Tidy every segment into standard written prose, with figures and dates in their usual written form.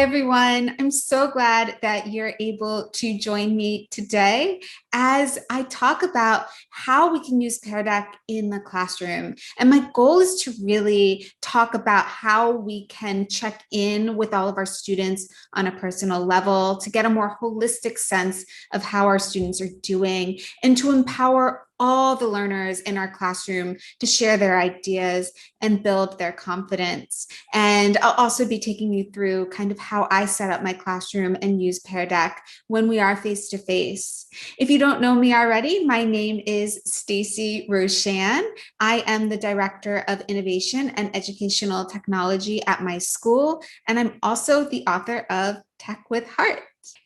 everyone. I'm so glad that you're able to join me today as I talk about how we can use Pear Deck in the classroom. And my goal is to really talk about how we can check in with all of our students on a personal level to get a more holistic sense of how our students are doing and to empower all the learners in our classroom to share their ideas and build their confidence. And I'll also be taking you through kind of how I set up my classroom and use Pear Deck when we are face-to-face. If you don't know me already, my name is Stacy Roshan. I am the Director of Innovation and Educational Technology at my school, and I'm also the author of Tech with Heart.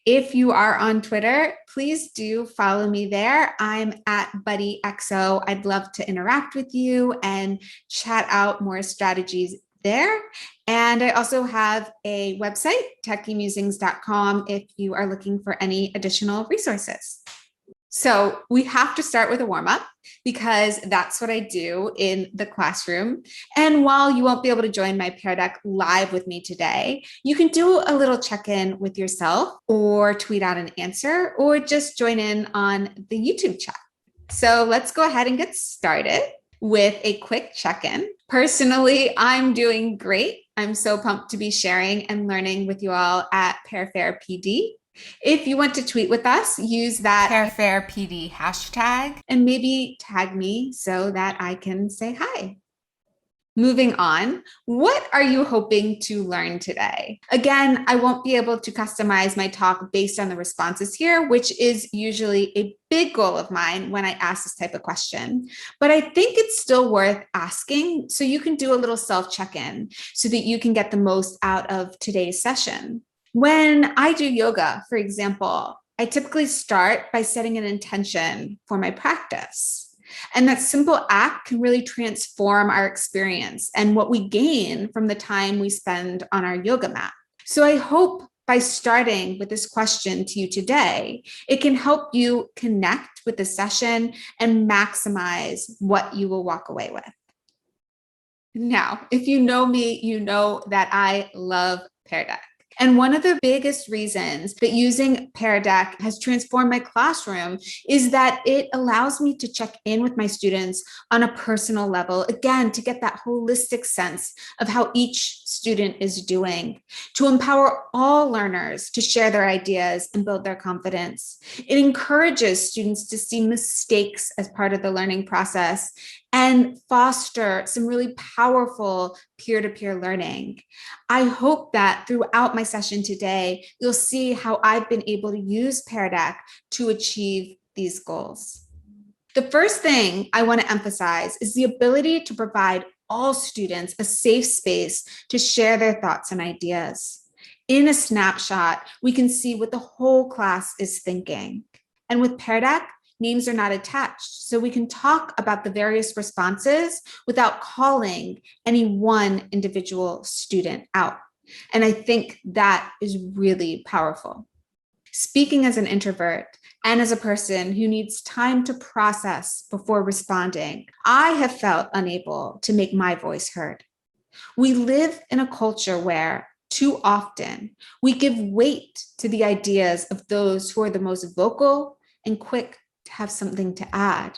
If you are on Twitter, please do follow me there. I'm at BuddyXO. I'd love to interact with you and chat out more strategies there. And I also have a website, techiemusings.com, if you are looking for any additional resources. So we have to start with a warm-up because that's what I do in the classroom. And while you won't be able to join my Pear Deck live with me today, you can do a little check-in with yourself or tweet out an answer or just join in on the YouTube chat. So let's go ahead and get started with a quick check-in. Personally, I'm doing great. I'm so pumped to be sharing and learning with you all at Pear Fair PD. If you want to tweet with us, use that Pear Fair PD hashtag and maybe tag me so that I can say hi. Moving on, what are you hoping to learn today? Again, I won't be able to customize my talk based on the responses here, which is usually a big goal of mine when I ask this type of question. But I think it's still worth asking so you can do a little self-check-in so that you can get the most out of today's session. When I do yoga, for example, I typically start by setting an intention for my practice. And that simple act can really transform our experience and what we gain from the time we spend on our yoga mat. So I hope by starting with this question to you today, it can help you connect with the session and maximize what you will walk away with. Now, if you know me, you know that I love Pear Deck. And one of the biggest reasons that using Pear Deck has transformed my classroom is that it allows me to check in with my students on a personal level, again, to get that holistic sense of how each student is doing, to empower all learners to share their ideas and build their confidence. It encourages students to see mistakes as part of the learning process and foster some really powerful peer-to-peer learning. I hope that throughout my session today, you'll see how I've been able to use Pear Deck to achieve these goals. The first thing I want to emphasize is the ability to provide all students a safe space to share their thoughts and ideas. In a snapshot, we can see what the whole class is thinking. And with Pear Deck, names are not attached, so we can talk about the various responses without calling any one individual student out. And I think that is really powerful. Speaking as an introvert and as a person who needs time to process before responding, I have felt unable to make my voice heard. We live in a culture where too often we give weight to the ideas of those who are the most vocal and quick to have something to add.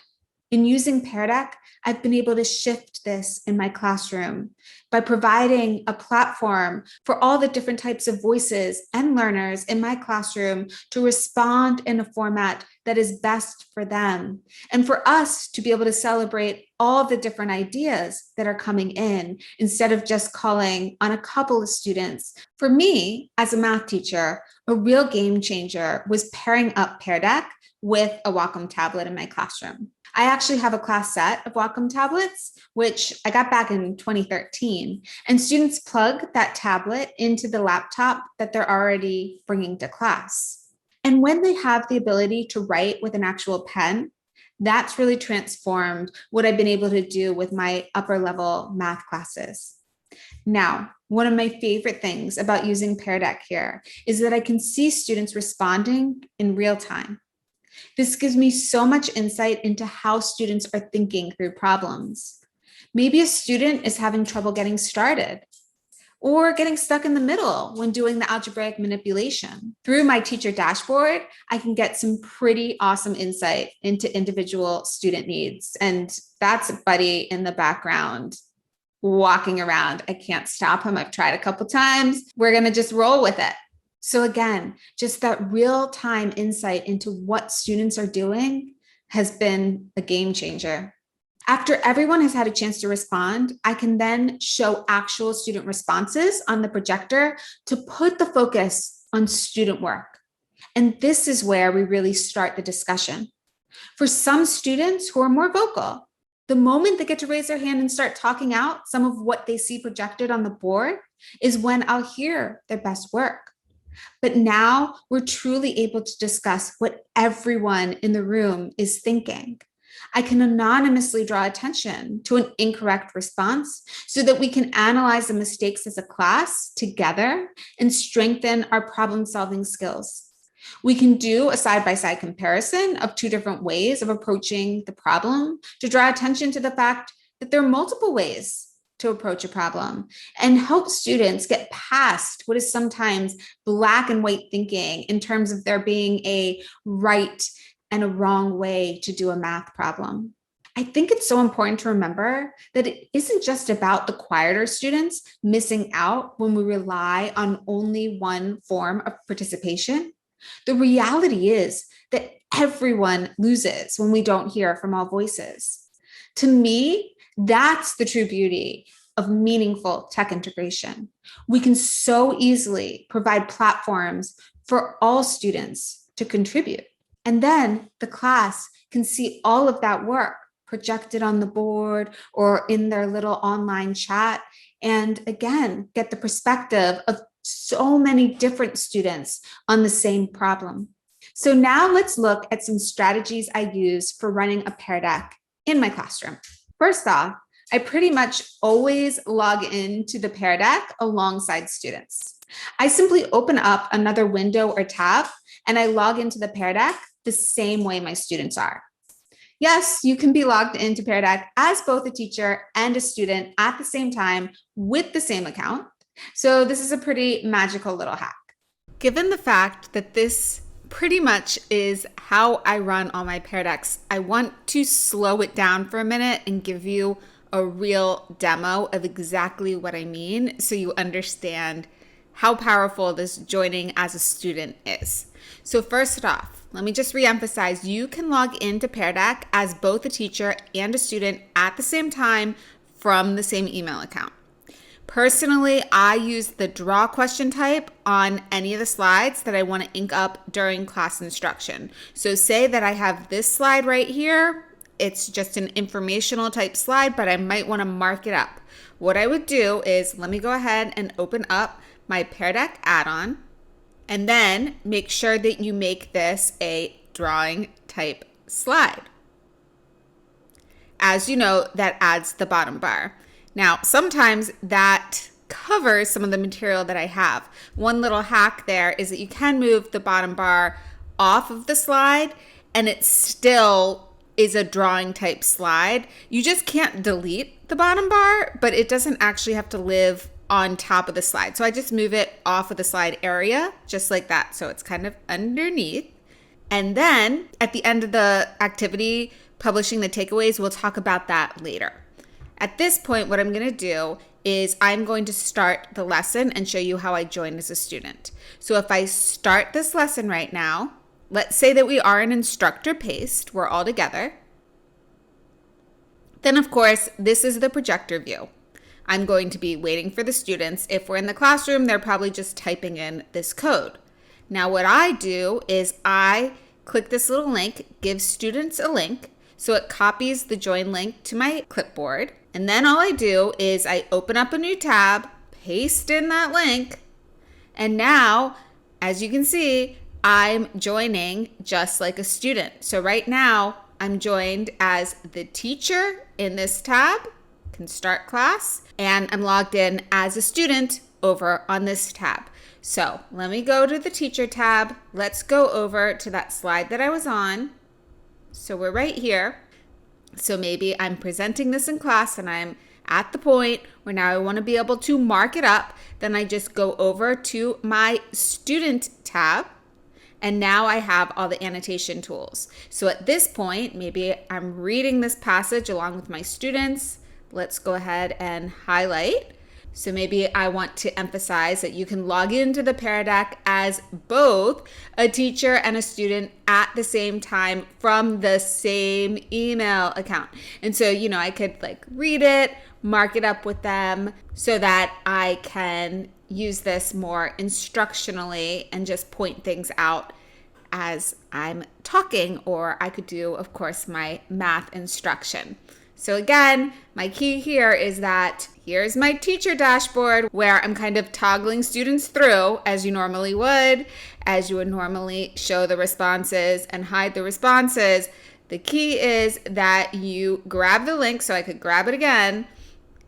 In using Pear Deck, I've been able to shift this in my classroom by providing a platform for all the different types of voices and learners in my classroom to respond in a format that is best for them, and for us to be able to celebrate all the different ideas that are coming in instead of just calling on a couple of students. For me, as a math teacher, a real game changer was pairing up Pear Deck with a Wacom Tablet in my classroom. I actually have a class set of Wacom tablets, which I got back in 2013, and students plug that tablet into the laptop that they're already bringing to class. And when they have the ability to write with an actual pen, that's really transformed what I've been able to do with my upper level math classes. Now, one of my favorite things about using Pear Deck here is that I can see students responding in real time. This gives me so much insight into how students are thinking through problems. Maybe a student is having trouble getting started, or getting stuck in the middle when doing the algebraic manipulation. Through my teacher dashboard, I can get some pretty awesome insight into individual student needs. And that's Buddy in the background walking around. I can't stop him. I've tried a couple times. We're going to just roll with it. So again, just that real-time insight into what students are doing has been a game changer. After everyone has had a chance to respond, I can then show actual student responses on the projector to put the focus on student work. And this is where we really start the discussion. For some students who are more vocal, the moment they get to raise their hand and start talking out some of what they see projected on the board is when I'll hear their best work. But now we're truly able to discuss what everyone in the room is thinking. I can anonymously draw attention to an incorrect response so that we can analyze the mistakes as a class together and strengthen our problem-solving skills. We can do a side-by-side comparison of two different ways of approaching the problem to draw attention to the fact that there are multiple ways to approach a problem and help students get past what is sometimes black and white thinking in terms of there being a right and a wrong way to do a math problem. I think it's so important to remember that it isn't just about the quieter students missing out when we rely on only one form of participation. The reality is that everyone loses when we don't hear from all voices. To me, that's the true beauty of meaningful tech integration. We can so easily provide platforms for all students to contribute. And then the class can see all of that work projected on the board or in their little online chat. And again, get the perspective of so many different students on the same problem. So now let's look at some strategies I use for running a Pear Deck in my classroom. First off, I pretty much always log into the Pear Deck alongside students. I simply open up another window or tab and I log into the Pear Deck the same way my students are. Yes, you can be logged into Pear Deck as both a teacher and a student at the same time with the same account. So this is a pretty magical little hack. Given the fact that this pretty much is how I run all my Pear Decks, I want to slow it down for a minute and give you a real demo of exactly what I mean so you understand how powerful this joining as a student is. So first off, let me just reemphasize, you can log into Pear Deck as both a teacher and a student at the same time from the same email account. Personally, I use the draw question type on any of the slides that I want to ink up during class instruction. So say that I have this slide right here. It's just an informational type slide, but I might want to mark it up. What I would do is, let me go ahead and open up my Pear Deck add-on, and then make sure that you make this a drawing type slide. As you know, that adds the bottom bar. Now, sometimes that covers some of the material that I have. One little hack there is that you can move the bottom bar off of the slide and it still is a drawing type slide. You just can't delete the bottom bar, but it doesn't actually have to live on top of the slide. So I just move it off of the slide area, just like that. So it's kind of underneath. And then at the end of the activity, publishing the takeaways, we'll talk about that later. At this point, what I'm going to do is I'm going to start the lesson and show you how I joined as a student. So if I start this lesson right now, let's say that we are in instructor paced, we're all together. Then of course, this is the projector view. I'm going to be waiting for the students. If we're in the classroom, they're probably just typing in this code. Now what I do is I click this little link, give students a link, so it copies the join link to my clipboard. And then all I do is I open up a new tab, paste in that link, and now, as you can see, I'm joining just like a student. So right now, I'm joined as the teacher in this tab, can start class, and I'm logged in as a student over on this tab. So let me go to the teacher tab. Let's go over to that slide that I was on. So we're right here. So maybe I'm presenting this in class and I'm at the point where now I want to be able to mark it up. Then I just go over to my student tab. And now I have all the annotation tools. So at this point, maybe I'm reading this passage along with my students. Let's go ahead and highlight. So maybe I want to emphasize that you can log into the Pear Deck as both a teacher and a student at the same time from the same email account. And so, I could read it, mark it up with them so that I can use this more instructionally and just point things out as I'm talking, or I could do, of course, my math instruction. So again, my key here is that here's my teacher dashboard where I'm kind of toggling students through as you normally would, as you would normally show the responses and hide the responses. The key is that you grab the link, so I could grab it again,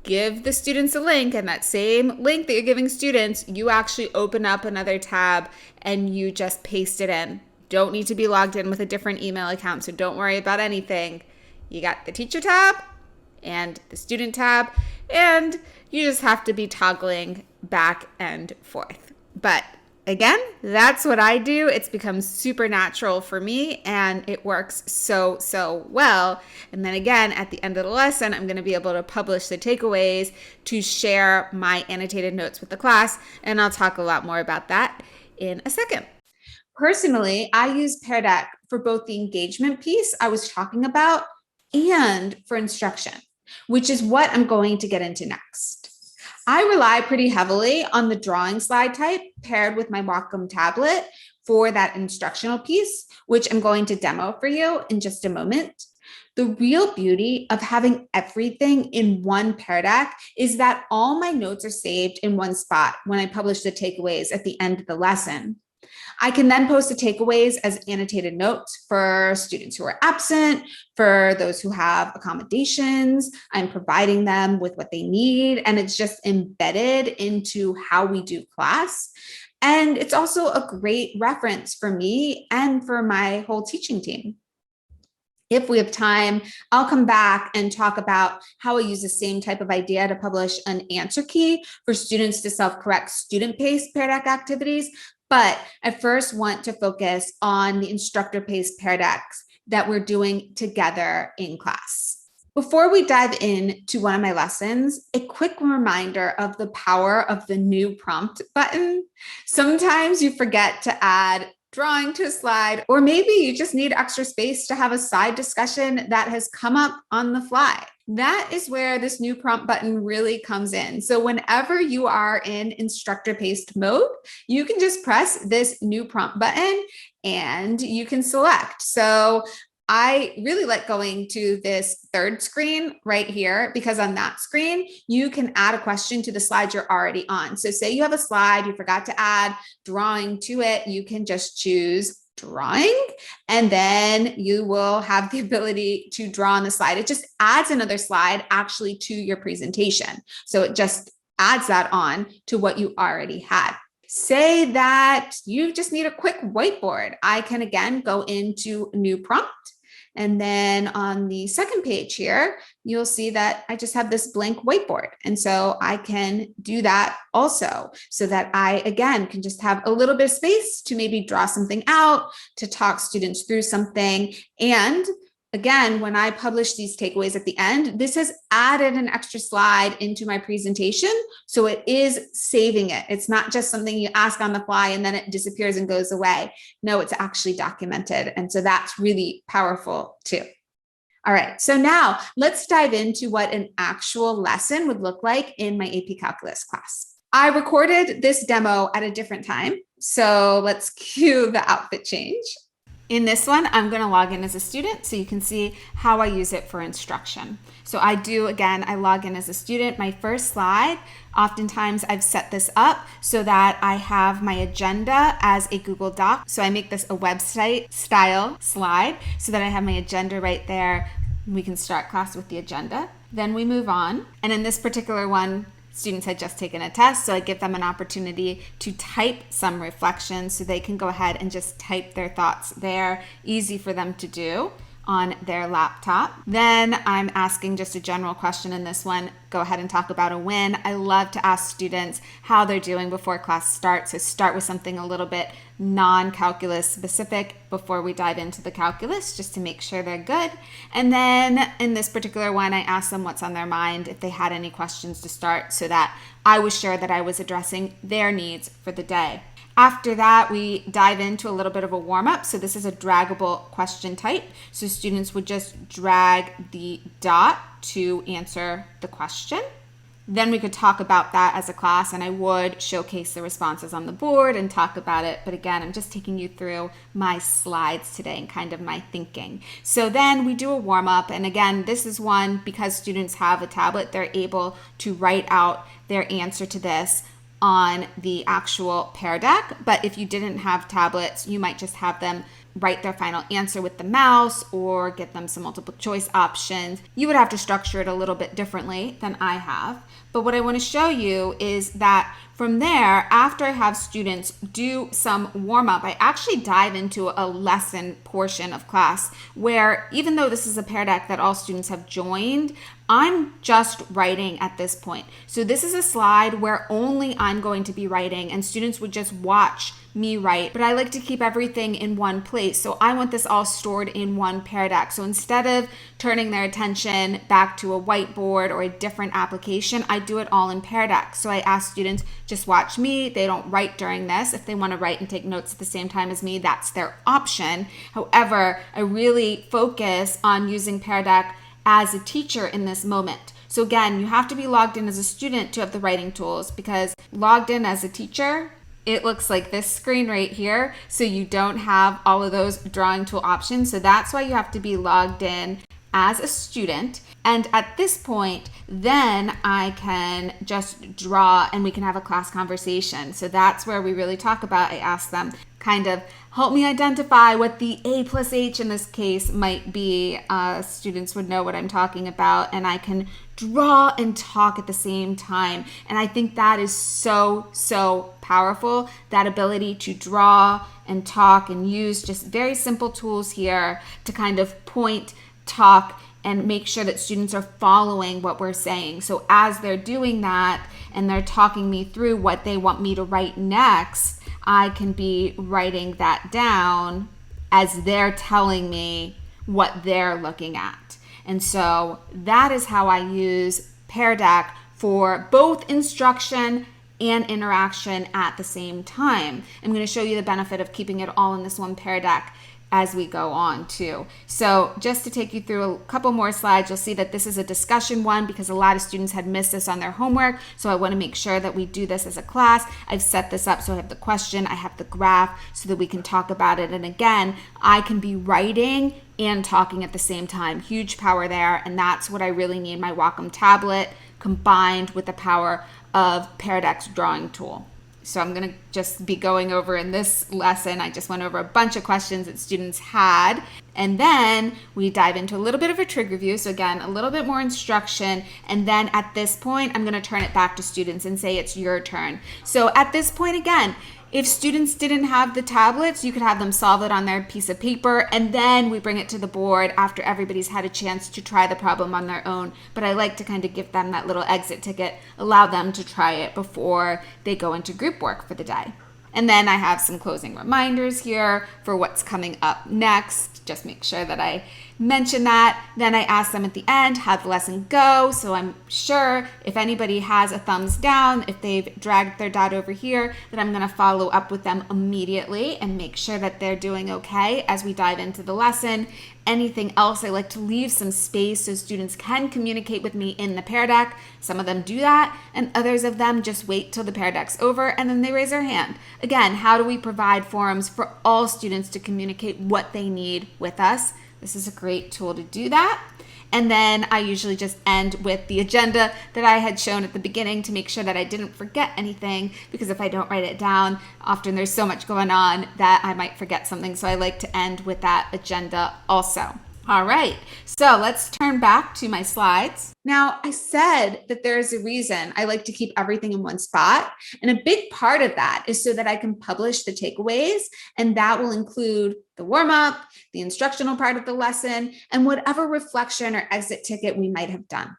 give the students a link, and that same link that you're giving students, you actually open up another tab and you just paste it in. Don't need to be logged in with a different email account, so don't worry about anything. You got the teacher tab and the student tab, and you just have to be toggling back and forth. But again, that's what I do. It's become super natural for me, and it works so well. And then again, at the end of the lesson, I'm going to be able to publish the takeaways to share my annotated notes with the class, and I'll talk a lot more about that in a second. Personally, I use Pear Deck for both the engagement piece I was talking about and for instruction, which is what I'm going to get into next. I rely pretty heavily on the drawing slide type paired with my Wacom tablet for that instructional piece, which I'm going to demo for you in just a moment. The real beauty of having everything in one Pear Deck is that all my notes are saved in one spot when I publish the takeaways at the end of the lesson. I can then post the takeaways as annotated notes for students who are absent, for those who have accommodations. I'm providing them with what they need, and it's just embedded into how we do class. And it's also a great reference for me and for my whole teaching team. If we have time, I'll come back and talk about how I use the same type of idea to publish an answer key for students to self-correct student-paced Pear Deck activities. But I first want to focus on the instructor-paced Paradox that we're doing together in class. Before we dive into one of my lessons, a quick reminder of the power of the new prompt button. Sometimes you forget to add drawing to a slide, or maybe you just need extra space to have a side discussion that has come up on the fly. That is where this new prompt button really comes in. So whenever you are in instructor-paced mode, you can just press this new prompt button and you can select. So I really like going to this third screen right here, because on that screen, you can add a question to the slide you're already on. So say you have a slide, you forgot to add drawing to it, you can just choose drawing, and then you will have the ability to draw on the slide. It just adds another slide actually to your presentation. So it just adds that on to what you already had. Say that you just need a quick whiteboard. I can again go into new prompt. And then on the second page here, you'll see that I just have this blank whiteboard. And so I can do that also, so that I, again, can just have a little bit of space to maybe draw something out, to talk students through something. And again, when I publish these takeaways at the end, this has added an extra slide into my presentation. So it is saving it. It's not just something you ask on the fly and then it disappears and goes away. No, it's actually documented. And so that's really powerful too. All right, so now let's dive into what an actual lesson would look like in my AP Calculus class. I recorded this demo at a different time. So let's cue the outfit change. In this one, I'm going to log in as a student so you can see how I use it for instruction. So I log in as a student. My first slide, oftentimes I've set this up so that I have my agenda as a Google Doc. So I make this a website style slide so that I have my agenda right there. We can start class with the agenda. Then we move on. And in this particular one, students had just taken a test, so I give them an opportunity to type some reflections so they can go ahead and just type their thoughts there. Easy for them to do. on their laptop. Then I'm asking just a general question in this one. Go ahead and talk about a win. I love to ask students how they're doing before class starts. So start with something a little bit non-calculus specific before we dive into the calculus, just to make sure they're good. And then in this particular one, I asked them what's on their mind, if they had any questions to start, so that I was sure that I was addressing their needs for the day. After that, we dive into a little bit of a warm-up. So this is a draggable question type. So students would just drag the dot to answer the question. Then we could talk about that as a class, and I would showcase the responses on the board and talk about it. But again, I'm just taking you through my slides today and kind of my thinking. So then we do a warm-up, and again, this is one, because students have a tablet, they're able to write out their answer to this on the actual Pear deck. But if you didn't have tablets, you might just have them write their final answer with the mouse or get them some multiple choice options. You would have to structure it a little bit differently than I have. But what I want to show you is that from there, after I have students do some warm up, I actually dive into a lesson portion of class where, even though this is a Pear deck that all students have joined, I'm just writing at this point. So this is a slide where only I'm going to be writing, and students would just watch me write, but I like to keep everything in one place. So I want this all stored in one Pear deck. So instead of turning their attention back to a whiteboard or a different application, I do it all in Pear deck. So I ask students, just watch me. They don't write during this. If they want to write and take notes at the same time as me, that's their option. However, I really focus on using Pear deck as a teacher in this moment. So again, you have to be logged in as a student to have the writing tools, because logged in as a teacher, it looks like this screen right here. So you don't have all of those drawing tool options. So that's why you have to be logged in as a student. And at this point, then I can just draw and we can have a class conversation. So that's where we really talk about, I ask them, kind of help me identify what the A plus H in this case might be. Students would know what I'm talking about, and I can draw and talk at the same time. And I think that is so powerful, that ability to draw and talk and use just very simple tools here to kind of point, talk, and make sure that students are following what we're saying. So as they're doing that and they're talking me through what they want me to write next, I can be writing that down as they're telling me what they're looking at. And so that is how I use Pear deck for both instruction and interaction at the same time. I'm going to show you the benefit of keeping it all in this one Pear deck as we go on too. So just to take you through a couple more slides, you'll see that this is a discussion one because a lot of students had missed this on their homework. So I want to make sure that we do this as a class. I've set this up so I have the question, I have the graph so that we can talk about it. And again, I can be writing and talking at the same time. Huge power there. And that's what I really need my Wacom tablet combined with the power of Pear deck's drawing tool. So I'm going to just be going over in this lesson. I just went over a bunch of questions that students had. And then we dive into a little bit of a trig review. So again, a little bit more instruction. And then at this point, I'm going to turn it back to students and say it's your turn. So at this point, again, if students didn't have the tablets, you could have them solve it on their piece of paper, and then we bring it to the board after everybody's had a chance to try the problem on their own. But I like to kind of give them that little exit ticket, allow them to try it before they go into group work for the day. And then I have some closing reminders here for what's coming up next. Just make sure that I mention that. Then I ask them at the end, how'd the lesson go? So I'm sure if anybody has a thumbs down, if they've dragged their dot over here, that I'm going to follow up with them immediately and make sure that they're doing okay as we dive into the lesson. Anything else, I like to leave some space so students can communicate with me in the Pear deck. Some of them do that, and others of them just wait till the Pear deck's over and then they raise their hand. Again, how do we provide forums for all students to communicate what they need with us? This is a great tool to do that. And then I usually just end with the agenda that I had shown at the beginning to make sure that I didn't forget anything, because if I don't write it down, often there's so much going on that I might forget something. So I like to end with that agenda also. All right, so let's turn back to my slides. Now, I said that there is a reason I like to keep everything in one spot. And a big part of that is so that I can publish the takeaways, and that will include the warm up, the instructional part of the lesson, and whatever reflection or exit ticket we might have done.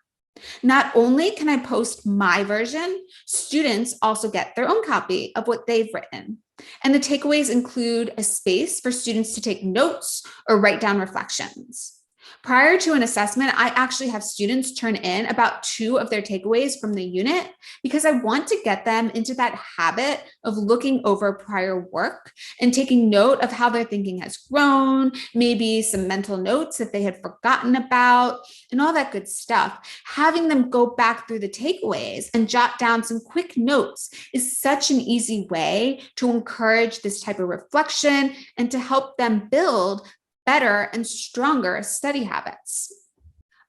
Not only can I post my version, students also get their own copy of what they've written. And the takeaways include a space for students to take notes or write down reflections. Prior to an assessment, I actually have students turn in about 2 of their takeaways from the unit because I want to get them into that habit of looking over prior work and taking note of how their thinking has grown, maybe some mental notes that they had forgotten about, and all that good stuff. Having them go back through the takeaways and jot down some quick notes is such an easy way to encourage this type of reflection and to help them build better and stronger study habits.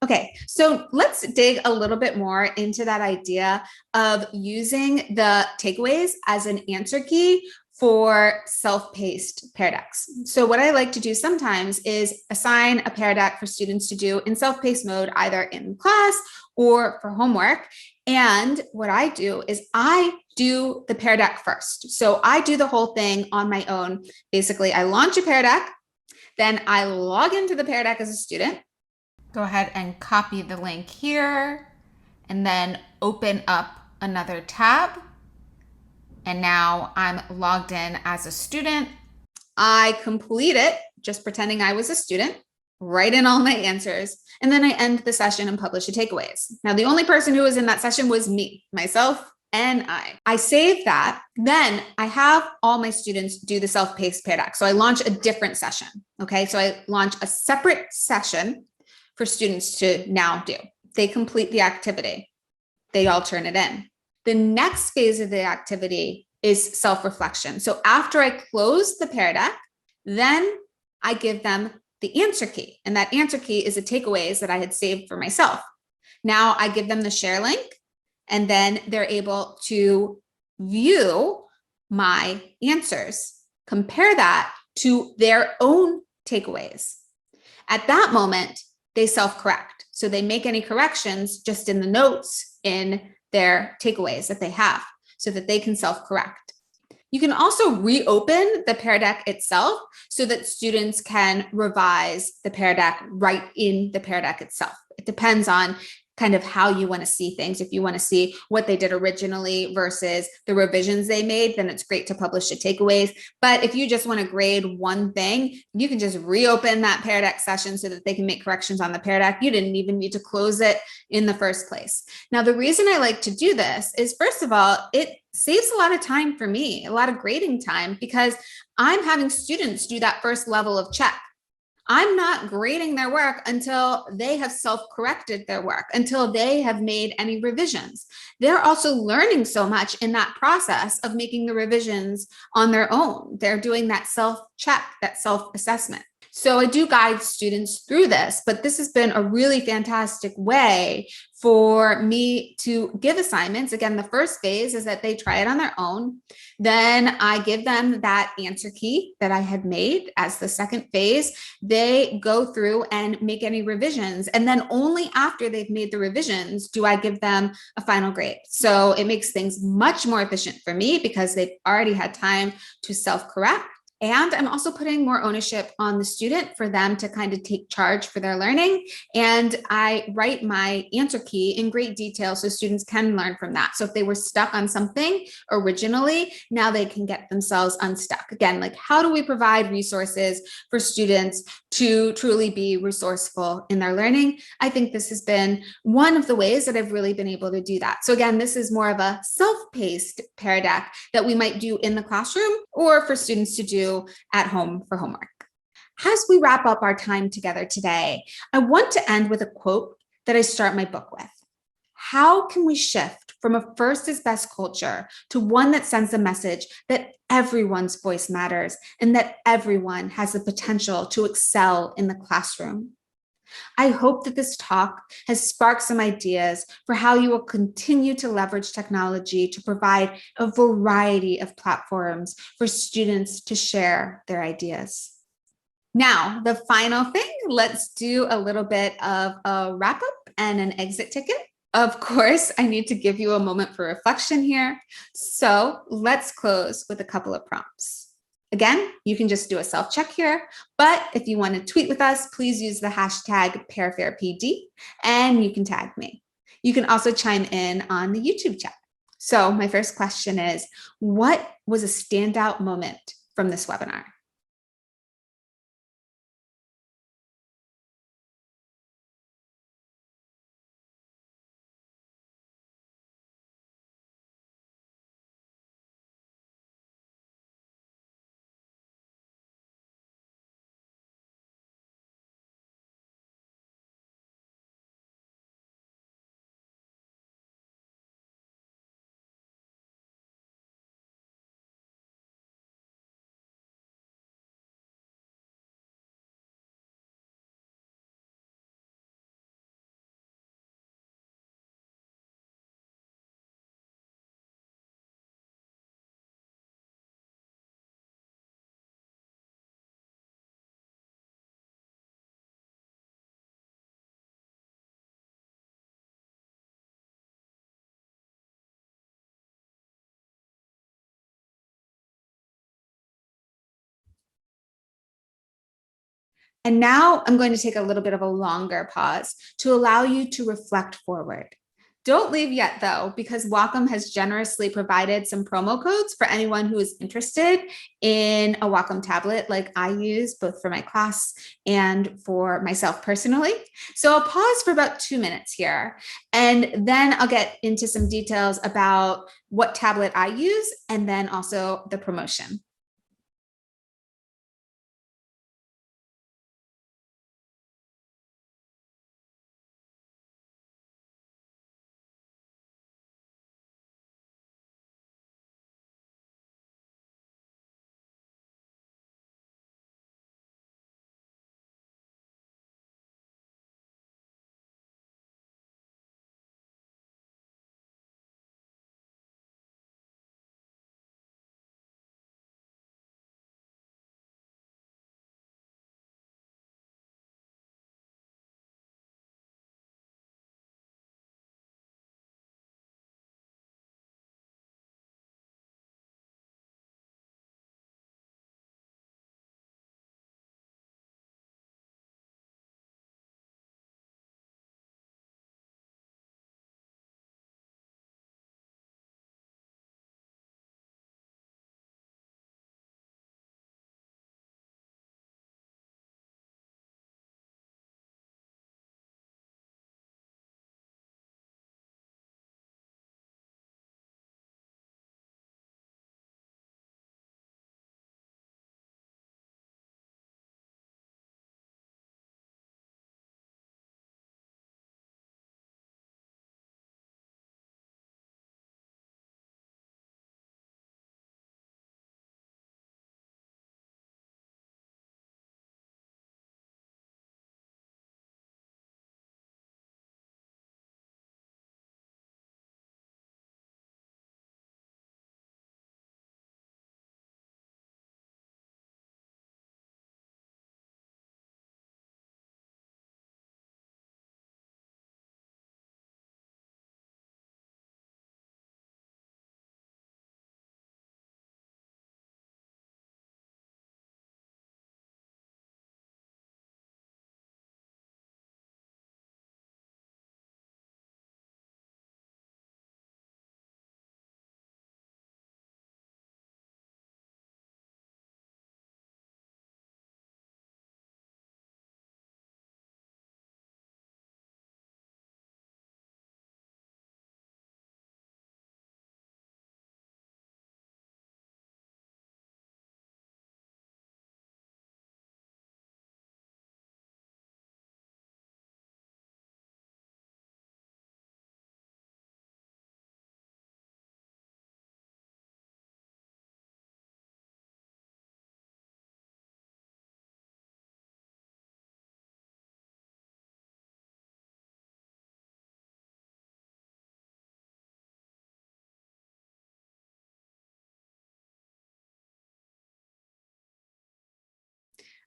Okay, so let's dig a little bit more into that idea of using the takeaways as an answer key for self-paced Paradox. So what I like to do sometimes is assign a Paradox for students to do in self-paced mode, either in class or for homework. And what I do is I do the Paradox first. So I do the whole thing on my own. Basically, I launch a Paradox, then I log into the Pear Deck as a student. Go ahead and copy the link here and then open up another tab. And now I'm logged in as a student. I complete it, just pretending I was a student, write in all my answers, and then I end the session and publish the takeaways. Now, the only person who was in that session was me, myself, and I save that. Then I have all my students do the self-paced Paradox. So I launch a different session. Okay. So I launch a separate session for students to now do. They complete the activity. They all turn it in. The next phase of the activity is self-reflection. So after I close the Paradox, then I give them the answer key. And that answer key is the takeaways that I had saved for myself. Now I give them the share link, and then they're able to view my answers, compare that to their own takeaways. At that moment, they self-correct. So they make any corrections just in the notes in their takeaways that they have so that they can self-correct. You can also reopen the Pear Deck itself so that students can revise the Pear Deck right in the Pear Deck itself. It depends on kind of how you want to see things. If you want to see what they did originally versus the revisions they made, then it's great to publish the takeaways. But if you just want to grade one thing, you can just reopen that Pear Deck session so that they can make corrections on the Pear Deck. You didn't even need to close it in the first place. Now, the reason I like to do this is, first of all, it saves a lot of time for me, a lot of grading time, because I'm having students do that first level of check. I'm not grading their work until they have self-corrected their work, until they have made any revisions. They're also learning so much in that process of making the revisions on their own. They're doing that self-check, that self-assessment. So I do guide students through this, but this has been a really fantastic way for me to give assignments. Again, the first phase is that they try it on their own. Then I give them that answer key that I had made as the second phase. They go through and make any revisions. And then only after they've made the revisions do I give them a final grade. So it makes things much more efficient for me because they've already had time to self-correct. And I'm also putting more ownership on the student for them to kind of take charge for their learning. And I write my answer key in great detail so students can learn from that. So if they were stuck on something originally, now they can get themselves unstuck. Again, like, how do we provide resources for students to truly be resourceful in their learning? I think this has been one of the ways that I've really been able to do that. So again, this is more of a self-paced Paradox that we might do in the classroom or for students to do at home for homework. As we wrap up our time together today, I want to end with a quote that I start my book with. How can we shift from a first is best culture to one that sends the message that everyone's voice matters and that everyone has the potential to excel in the classroom? I hope that this talk has sparked some ideas for how you will continue to leverage technology to provide a variety of platforms for students to share their ideas. Now, the final thing, let's do a little bit of a wrap up and an exit ticket. Of course, I need to give you a moment for reflection here. So let's close with a couple of prompts. Again, you can just do a self check here, but if you want to tweet with us, please use the hashtag PearFairPD and you can tag me. You can also chime in on the YouTube chat. So my first question is, what was a standout moment from this webinar? And now I'm going to take a little bit of a longer pause to allow you to reflect forward. Don't leave yet, though, because Wacom has generously provided some promo codes for anyone who is interested in a Wacom tablet like I use both for my class and for myself personally. So I'll pause for about 2 minutes here, and then I'll get into some details about what tablet I use and then also the promotion.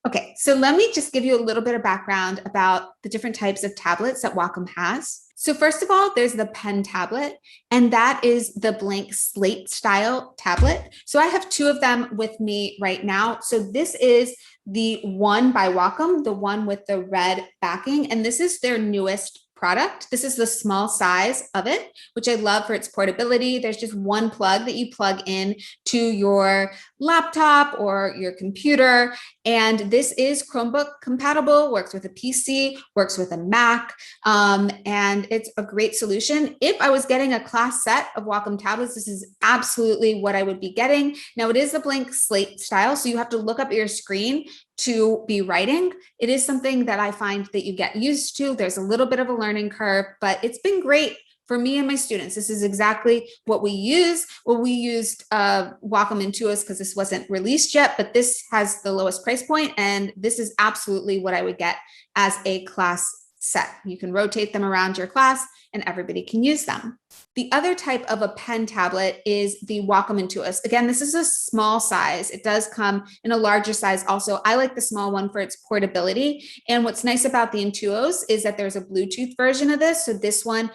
Okay, so let me just give you a little bit of background about the different types of tablets that Wacom has. So first of all, there's the pen tablet, and that is the blank slate style tablet. So I have two of them with me right now. So this is the one by Wacom, the one with the red backing, and this is their newest product. This is the small size of it, which I love for its portability. There's just one plug that you plug in to your laptop or your computer. And this is Chromebook compatible, works with a PC, works with a Mac, and it's a great solution. If I was getting a class set of Wacom tablets, this is absolutely what I would be getting. Now, it is a blank slate style, so you have to look up at your screen to be writing. It is something that I find that you get used to. There's a little bit of a learning curve, but it's been great for me and my students. This is exactly what we use. Well, we used Wacom Intuos because this wasn't released yet, but this has the lowest price point, and this is absolutely what I would get as a class set. You can rotate them around your class and everybody can use them. The other type of a pen tablet is the Wacom Intuos. Again, this is a small size. It does come in a larger size also. I like the small one for its portability. And what's nice about the Intuos is that there's a Bluetooth version of this. So this one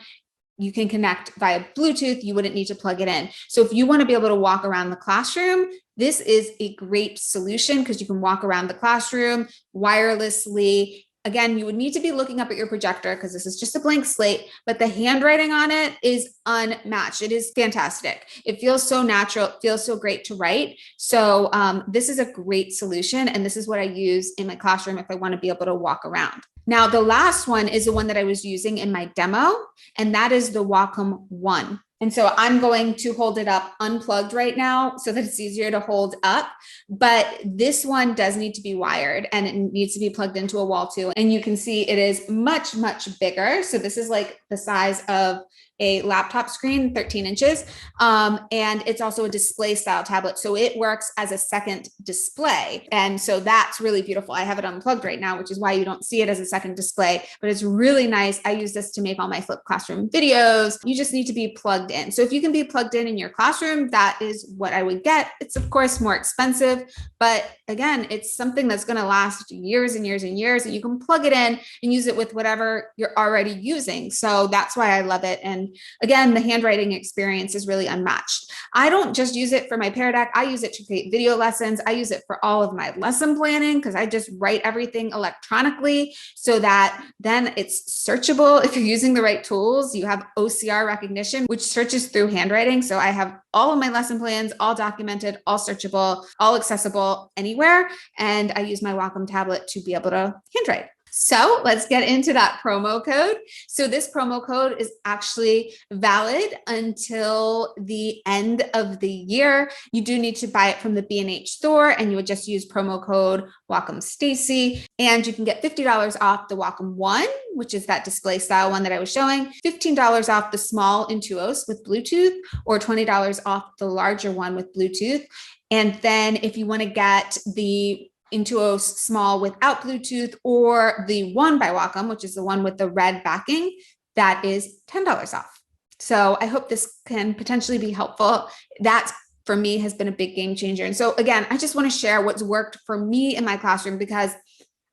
you can connect via Bluetooth. You wouldn't need to plug it in. So if you want to be able to walk around the classroom, this is a great solution because you can walk around the classroom wirelessly. Again, you would need to be looking up at your projector because this is just a blank slate, but the handwriting on it is unmatched. It is fantastic. It feels so natural. It feels so great to write. So this is a great solution. And this is what I use in my classroom if I want to be able to walk around. Now, the last one is the one that I was using in my demo, and that is the Wacom One. And so I'm going to hold it up unplugged right now so that it's easier to hold up. But this one does need to be wired and it needs to be plugged into a wall too. And you can see it is much, much bigger. So this is like the size of a laptop screen, 13 inches. And it's also a display style tablet. So it works as a second display. And so that's really beautiful. I have it unplugged right now, which is why you don't see it as a second display, but it's really nice. I use this to make all my flipped classroom videos. You just need to be plugged in. So if you can be plugged in your classroom, that is what I would get. It's of course more expensive, but again, it's something that's going to last years and years and years, and you can plug it in and use it with whatever you're already using. So that's why I love it. And again, the handwriting experience is really unmatched. I don't just use it for my Pear Deck. I use it to create video lessons. I use it for all of my lesson planning because I just write everything electronically so that then it's searchable. If you're using the right tools, you have OCR recognition, which searches through handwriting. So I have all of my lesson plans, all documented, all searchable, all accessible anywhere. And I use my Wacom tablet to be able to handwrite. So let's get into that promo code. So this promo code is actually valid until the end of the year. You do need to buy it from the B&H store, and you would just use promo code Wacom Stacy, and you can get $50 off the Wacom One, which is that display style one that I was showing, $15 off the small Intuos with Bluetooth, or $20 off the larger one with Bluetooth. And then if you want to get the Intuos small without Bluetooth, or the one by Wacom, which is the one with the red backing, that is $10 off. So I hope this can potentially be helpful. That for me has been a big game changer. And so again, I just want to share what's worked for me in my classroom because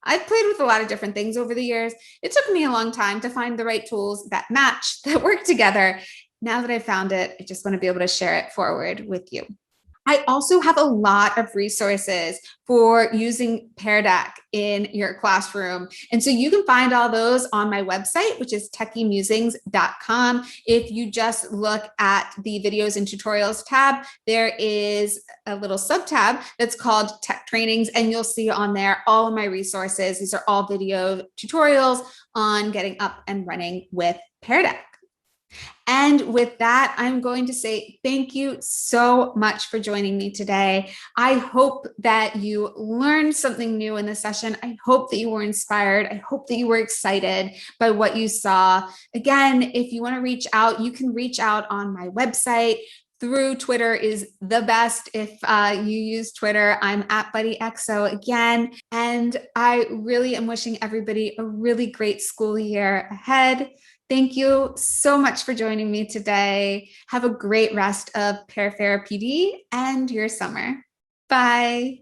I've played with a lot of different things over the years. It took me a long time to find the right tools that match, that work together. Now that I found it, I just want to be able to share it forward with you. I also have a lot of resources for using Pear Deck in your classroom. And so you can find all those on my website, which is techiemusings.com. If you just look at the videos and tutorials tab, there is a little sub tab that's called Tech Trainings, and you'll see on there all of my resources. These are all video tutorials on getting up and running with Pear Deck. And with that, I'm going to say thank you so much for joining me today. I hope that you learned something new in this session. I hope that you were inspired. I hope that you were excited by what you saw. Again, if you want to reach out, you can reach out on my website. Through Twitter is the best. If you use Twitter, I'm at BuddyXO again. And I really am wishing everybody a really great school year ahead. Thank you so much for joining me today. Have a great rest of Pear Fair PD and your summer. Bye.